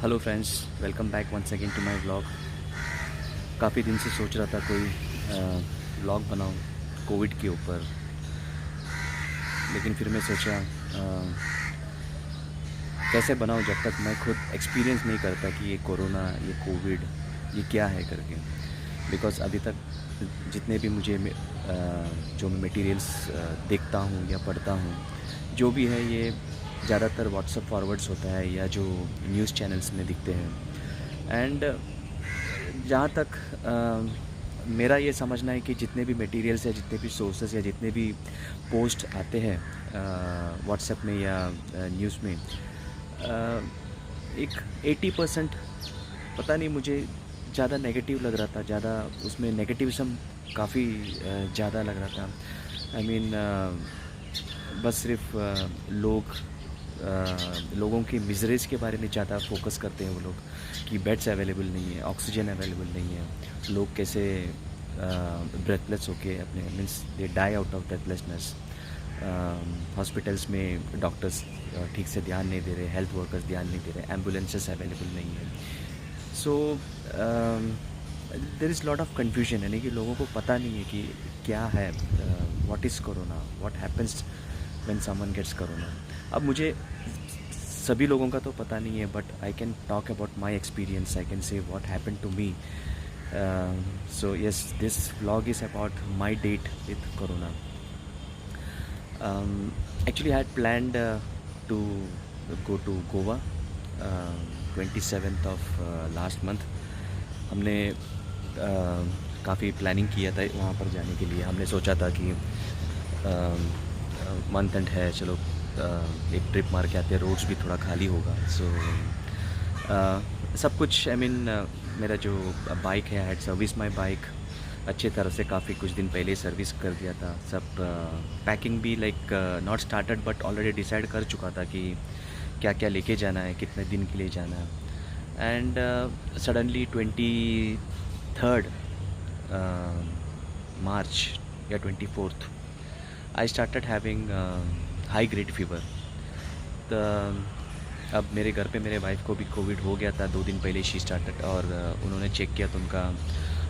Hello friends, welcome back once again to my vlog. काफ़ी दिन से सोच रहा था कोई व्लॉग बनाऊं कोविड के ऊपर, लेकिन फिर मैं सोचा कैसे बनाऊं जब तक मैं खुद एक्सपीरियंस नहीं करता कि ये कोरोना, ये कोविड, ये क्या है करके। बिकॉज़ अभी तक जितने भी मुझे जो मटेरियल्स देखता हूँ या पढ़ता हूँ, जो भी है ये ज़्यादातर व्हाट्सएप फॉरवर्ड्स होता है या जो न्यूज़ चैनल्स में दिखते हैं। एंड जहाँ तक मेरा ये समझना है कि जितने भी मटेरियल्स या जितने भी सोर्सेज या जितने भी पोस्ट आते हैं व्हाट्सएप में या न्यूज़ में, एक 80% पता नहीं मुझे ज़्यादा नेगेटिव लग रहा था, ज़्यादा उसमें नेगेटिविज़म काफ़ी ज़्यादा लग रहा था। आई मीन बस सिर्फ लोगों की मिजरीज़ के बारे में ज़्यादा फोकस करते हैं वो लोग, कि बेड्स अवेलेबल नहीं है, ऑक्सीजन अवेलेबल नहीं है, लोग कैसे ब्रेथलेस होके अपने means they die out of breathlessness. Hospitals में डॉक्टर्स ठीक से ध्यान नहीं दे रहे, हेल्थ वर्कर्स ध्यान नहीं दे रहे, एम्बुलेंसेस अवेलेबल नहीं है। So there is lot of confusion, यानी कि लोगों को पता नहीं है कि क्या है, what is corona, what happens when someone gets corona. अब मुझे सभी लोगों का तो पता नहीं है, but I can talk about my experience, I can say what happen to me. So yes, this vlog is about my date with corona. Actually, I had planned to go to Goa 27th of last month. हमने काफ़ी planning किया था वहाँ पर जाने के लिए। हमने सोचा था कि मंथ एंड है, चलो एक ट्रिप मार के आते हैं, रोड्स भी थोड़ा खाली होगा। सो सब कुछ आई मीन मेरा जो बाइक है, I had service my bike अच्छे तरह से, काफ़ी कुछ दिन पहले सर्विस कर दिया था। सब पैकिंग भी like not started but already decide कर चुका था कि क्या क्या लेके जाना है, कितने दिन के लिए जाना है। एंड सडनली 23rd मार्च या 24th I started having high grade fever. तो अब मेरे घर पे मेरे वाइफ को भी कोविड हो गया था 2 दिन पहले, शी स्टार्टेड, और उन्होंने चेक किया तो उनका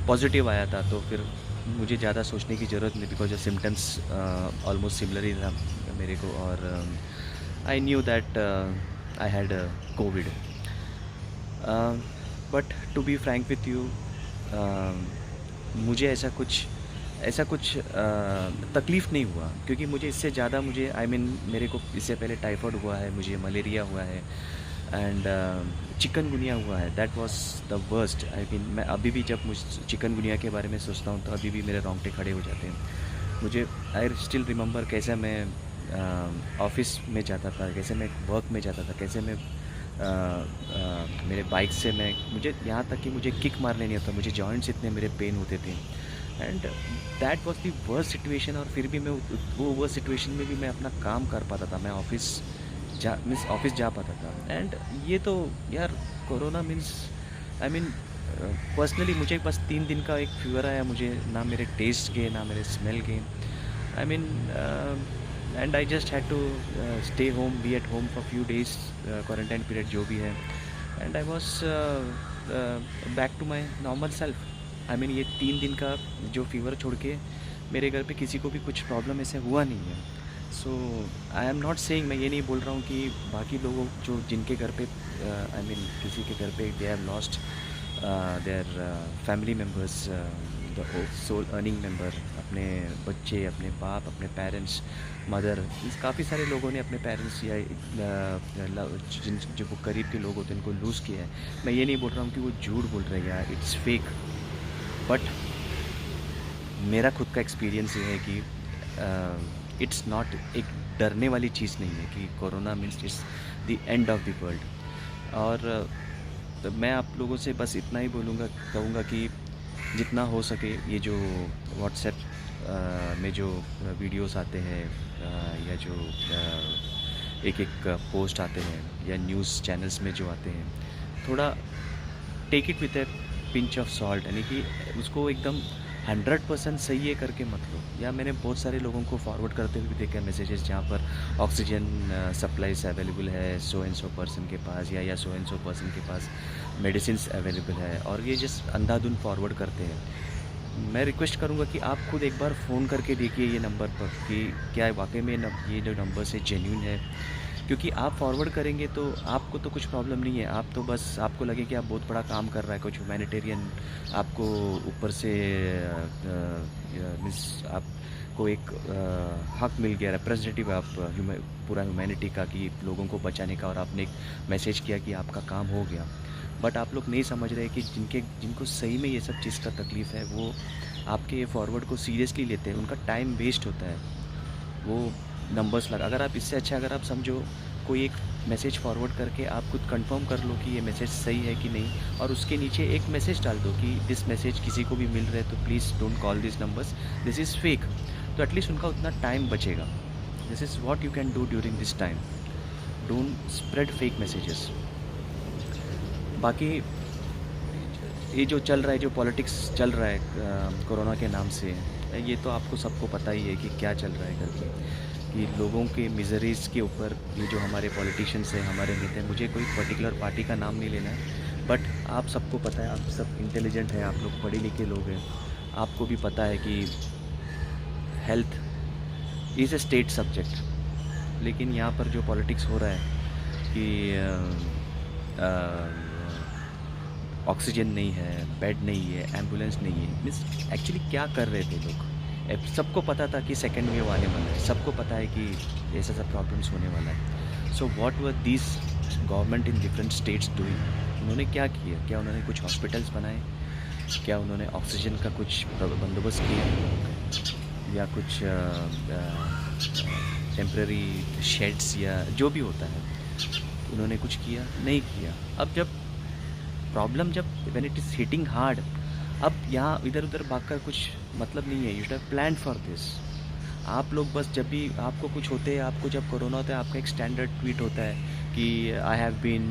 पॉजिटिव आया था। तो फिर मुझे ज़्यादा सोचने की ज़रूरत नहीं, बिकॉज सिम्टम्स ऑलमोस्ट सिमिलर ही था मेरे को, और I knew that I had COVID. But to be frank with you, मुझे ऐसा कुछ तकलीफ़ नहीं हुआ, क्योंकि मुझे इससे ज़्यादा आई मीन मेरे को इससे पहले टाइफाइड हुआ है, मुझे मलेरिया हुआ है, एंड चिकनगुनिया हुआ है। That was the worst. I mean मैं अभी भी जब मुझे चिकनगुनिया के बारे में सोचता हूँ तो अभी भी मेरे रोंगटे खड़े हो जाते हैं। मुझे आई स्टिल रिमेंबर कैसे मैं ऑफिस में जाता था, कैसे मैं वर्क में जाता था, कैसे मैं मेरे बाइक से मुझे यहाँ तक कि मुझे किक मारने नहीं आता, मुझे जॉइंट्स इतने मेरे पेन होते थे। And that was the worst situation. और फिर भी मैं वो वर्स्ट सिचुएशन में भी मैं अपना काम कर पाता था, मैं ऑफिस जा पाता था। एंड ये तो यार corona means I mean personally मुझे बस 3 दिन का एक फीवर आया, मुझे ना मेरे टेस्ट गए ना मेरे स्मेल गए। I mean and I just had to stay home, be at home for few days, quarantine period जो भी है। And I was back to my normal self. I mean ये 3 दिन का जो फीवर छोड़ के मेरे घर पे किसी को भी कुछ प्रॉब्लम ऐसे हुआ नहीं है। सो आई एम नॉट सेइंग, मैं ये नहीं बोल रहा हूँ कि बाकी लोगों जो जिनके घर पे आई मीन किसी के घर पे they have lost their family members, the sole earning member, अपने बच्चे, अपने बाप, अपने पेरेंट्स, मदर, काफ़ी सारे लोगों ने अपने पेरेंट्स या जो करीब के लोग होते हैं उनको लूज़ किया है। मैं ये नहीं बोल रहा हूँ कि वो झूठ बोल रहे हैं या इट्स फेक, बट मेरा खुद का एक्सपीरियंस ये है कि इट्स नॉट, एक डरने वाली चीज़ नहीं है कि corona means it's the end of the world. और तो मैं आप लोगों से बस इतना ही कहूँगा कि जितना हो सके ये जो व्हाट्सएप में जो वीडियोस आते हैं या जो एक पोस्ट आते हैं या न्यूज़ चैनल्स में जो आते हैं, थोड़ा take it with a pinch of salt, यानी कि उसको एकदम 100% सही है करके मत लो। या मैंने बहुत सारे लोगों को फॉरवर्ड करते हुए भी देखा है मैसेजेस, जहाँ पर ऑक्सीजन सप्लाईज अवेलेबल है सो एंड सो पर्सन के पास, या सो एंड सो पर्सन के पास मेडिसिन अवेलेबल है, और ये जस्ट अंधाधुन फॉरवर्ड करते हैं। मैं रिक्वेस्ट करूँगा कि आप खुद एक बार फ़ोन करके देखिए ये नंबर पर कि क्या वाकई में ये जो नंबर से जेन्यून है। क्योंकि आप फॉरवर्ड करेंगे तो आपको तो कुछ प्रॉब्लम नहीं है, आप तो बस आपको लगे कि आप बहुत बड़ा काम कर रहा है, कुछ ह्यूमैनिटेरियन आपको ऊपर से मीन्स आपको एक हक मिल गया, रिप्रेजेंटेटिव आप पूरा ह्यूमैनिटी का, कि लोगों को बचाने का, और आपने एक मैसेज किया कि आपका काम हो गया। बट आप लोग नहीं समझ रहे कि जिनको सही में ये सब चीज़ का तकलीफ़ है, वो आपके ये फॉरवर्ड को सीरियसली लेते हैं, उनका टाइम वेस्ट होता है वो नंबर्स लगा। अगर आप इससे अच्छा, अगर आप समझो कोई एक मैसेज फॉरवर्ड करके आप खुद कंफर्म कर लो कि ये मैसेज सही है कि नहीं, और उसके नीचे एक मैसेज डाल दो कि दिस मैसेज किसी को भी मिल रहा है तो please don't call this numbers, this is fake. तो एटलीस्ट उनका उतना टाइम बचेगा। This is what you can do during this time, don't spread fake messages. बाकी ये जो चल रहा है, जो पॉलिटिक्स चल रहा है कोरोना के नाम से, ये तो आपको सबको पता ही है कि क्या चल रहा है करके, कि लोगों के मिजरीज़ के ऊपर ये जो हमारे पॉलिटिशियंस हैं, हमारे नेता हैं, मुझे कोई पर्टिकुलर पार्टी का नाम नहीं लेना है, बट आप सबको पता है, आप सब इंटेलिजेंट हैं, आप लोग पढ़े लिखे लोग हैं, आपको भी पता है कि health is a state subject. लेकिन यहाँ पर जो पॉलिटिक्स हो रहा है कि ऑक्सीजन नहीं है, बेड नहीं है, एम्बुलेंस नहीं है, मीन्स एक्चुअली क्या कर रहे थे लोग? सबको पता था कि सेकेंड वेव आने वाला है, सबको पता है कि ऐसा सब प्रॉब्लम्स होने वाला है। So what were this government in different states doing? उन्होंने क्या किया? क्या उन्होंने कुछ हॉस्पिटल्स बनाए? क्या उन्होंने ऑक्सीजन का कुछ बंदोबस्त किया, या कुछ टेम्प्रेरी शेड्स या जो भी होता है, उन्होंने कुछ किया? नहीं किया। अब जब प्रॉब्लम, जब when it is hitting hard, अब यहाँ इधर उधर भागकर कुछ मतलब नहीं है। You should have plan for this. आप लोग बस जब भी आपको कुछ होते हैं, आपको जब कोरोना होता है, आपका एक स्टैंडर्ड ट्वीट होता है कि I have been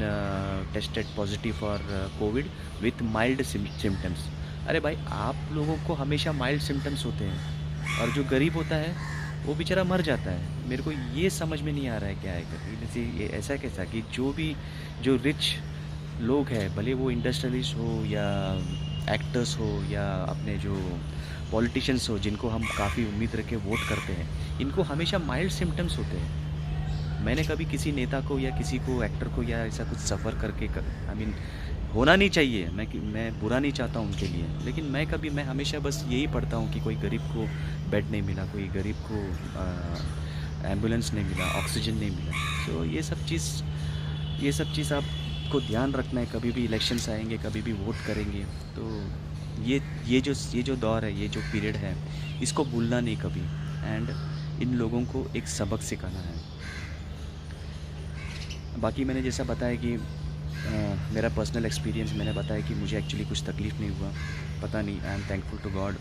tested positive for COVID with mild symptoms. अरे भाई, आप लोगों को हमेशा माइल्ड सिम्टम्स होते हैं, और जो गरीब होता है वो बेचारा मर जाता है। मेरे को ये समझ में नहीं आ रहा है क्या है करके। जैसे ये ऐसा कैसा कि जो रिच लोग हैं, भले वो इंडस्ट्रियलिस्ट हो या एक्टर्स हो या अपने जो पॉलिटिशियंस हो, जिनको हम काफ़ी उम्मीद रख के वोट करते हैं, इनको हमेशा माइल्ड सिम्टम्स होते हैं। मैंने कभी किसी नेता को या किसी को, एक्टर को, या ऐसा कुछ सफ़र करके आई मीन होना नहीं चाहिए, मैं बुरा नहीं चाहता हूँ उनके लिए, लेकिन मैं हमेशा बस यही पढ़ता हूँ कि कोई गरीब को बेड नहीं मिला, कोई गरीब को एम्बुलेंस नहीं मिला, ऑक्सीजन नहीं मिला। सो ये सब चीज़ आपको ध्यान रखना है। कभी भी इलेक्शंस आएंगे, कभी भी वोट करेंगे, तो ये जो दौर है, ये जो पीरियड है, इसको भूलना नहीं कभी, एंड इन लोगों को एक सबक सिखाना है। बाकी मैंने जैसा बताया कि मेरा पर्सनल एक्सपीरियंस, मैंने बताया कि मुझे एक्चुअली कुछ तकलीफ़ नहीं हुआ। पता नहीं, I am thankful to God,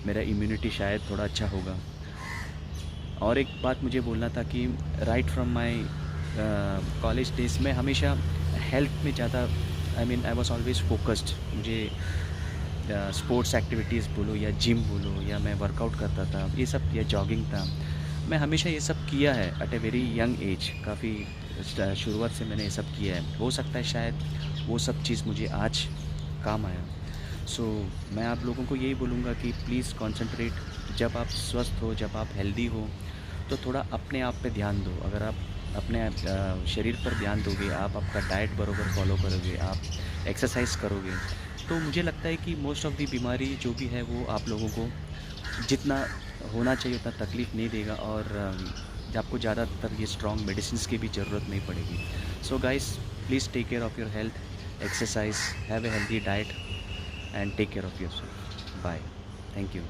मेरा इम्यूनिटी शायद थोड़ा अच्छा होगा। और एक बात मुझे बोलना था कि right from my college days में हमेशा हेल्थ में ज़्यादा, आई वॉज ऑलवेज फोकस्ड। मुझे स्पोर्ट्स एक्टिविटीज़ बोलो या जिम बोलो, या मैं वर्कआउट करता था, ये सब, या जॉगिंग था, मैं हमेशा ये सब किया है at a very young age. काफ़ी शुरुआत से मैंने ये सब किया है। हो सकता है शायद वो सब चीज़ मुझे आज काम आया। सो मैं आप लोगों को यही बोलूँगा कि प्लीज़ कॉन्सेंट्रेट, जब आप स्वस्थ हो, जब आप हेल्दी हो, तो थोड़ा अपने आप पे ध्यान दो। अगर आप अपने शरीर पर ध्यान दोगे, आप आपका डाइट बराबर फॉलो करोगे, आप एक्सरसाइज करोगे, तो मुझे लगता है कि मोस्ट ऑफ़ दी बीमारी जो भी है वो आप लोगों को जितना होना चाहिए उतना तकलीफ़ नहीं देगा, और आपको ज़्यादातर ये स्ट्रॉन्ग मेडिसिन्स की भी ज़रूरत नहीं पड़ेगी। So guys, please take care of your health, exercise, have a healthy diet, and take care of yourself. Bye. Thank you.